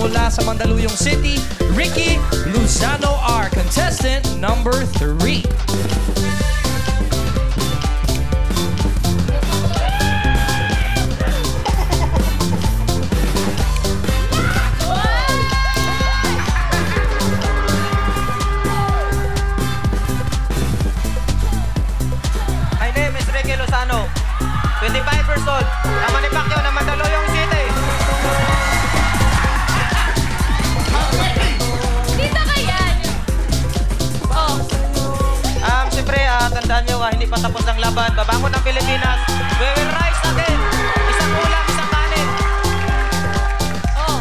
mula sa Mandaluyong City, Ricky Luzano, our contestant number 3. My name is Ricky Luzano, 25 years old. Ang manipakyo ng Mandaluyong City. Dito ka yan. Oh. Siyempre, tandaan nyo, hindi pa tapos ang laban. Babangon ng Pilipinas. We will rise again. Isang ulam, isang kanin. Oh.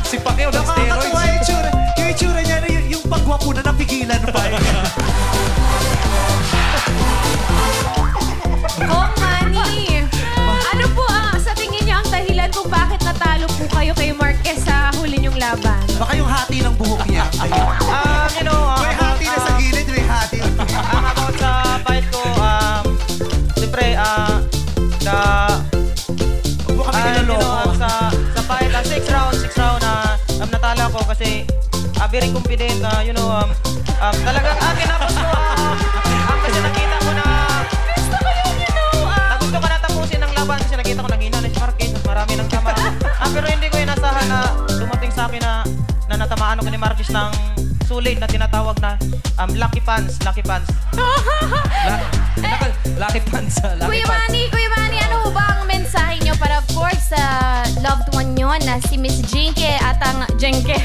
Si Pacquiao ng Nakakatuwa yung steroids. itsura. Yung itsura niya, yung pagwapo na napigilan pa. Oh, Manny. Ano po sa tingin niyo ang dahilan kung bakit natalo po kayo kay Marquez sa huli niyong laban? Baka yung hati ng buhok niya. You know, May hati na sa gilid, may hati. about sa fight ko, siyempre, Huwag mo kami niloloko. sa fight, 6 round, natala ko kasi very confident na, talagang kinapos ko, kasi nakita ko na, gusto ko na tapusin ang laban kasi nakita ko nagina na si Marquez, mas marami ng tama. Pero hindi ko inasahan na dumating sa akin na natamaan ako ni Marquez ng sulit na tinatawag na lucky pants. Lucky pants. Kuya Manny, ano ba ang mensahe niyo para of course sa loved one niyo na si Miss Jinky at ang Jinky!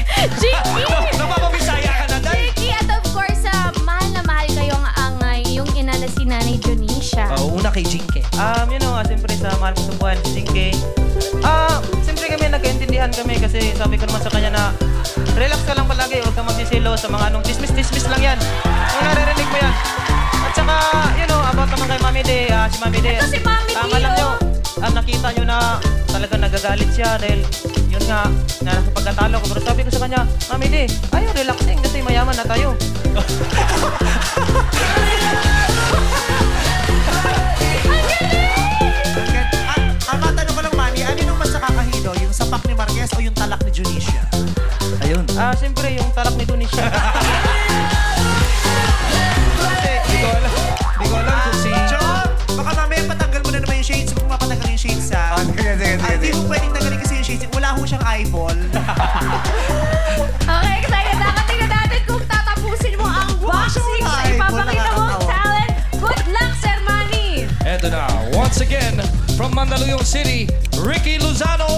Napapabisaya ka na, Day. Jinky at of course mahal na mahal kayo ang yung ina na si Nanay Jonisha. Una kay Jinky. Siyempre sa mahal ko sa buwan, si Jinky. Siyempre kami nagkaintindihan kami kasi sabi ko naman sa kanya na relax ka lang palagi, huwag kang magsisilo sa mga dismiss lang yan. Kung naririnig mo yan. At saka, about naman kay Mami Day, si Mami Day. Ito si Mami Day, alam nyo, nakita nyo na talagang nagagalit siya dahil yun nga, na sa pagkatalo ko. Pero sabi ko sa kanya, Mami Day, ayaw relaxing kasi mayaman na tayo. Ang matanong ko lang, Manny, ano yung mas nakakahilo? Yung sapak ni Marquez o yung talak ni Junicia? Ayun. Siyempre, yung talak ni Dunisha. Hindi ko alam kung si... John, baka mamaya patanggal mo na naman yung shades. Huwag mo mapatanggal yung shades, ha? Hindi mo pwedeng tanggalin kasi yung shades. Wala ho siyang eyeball. Okay, excited na ka. Tingnan natin kung tatapusin mo ang boxing sa ipapakita mong talent. Good luck, Sir Manny! Eto na, once again, from Mandaluyong City, Ricky Luzano,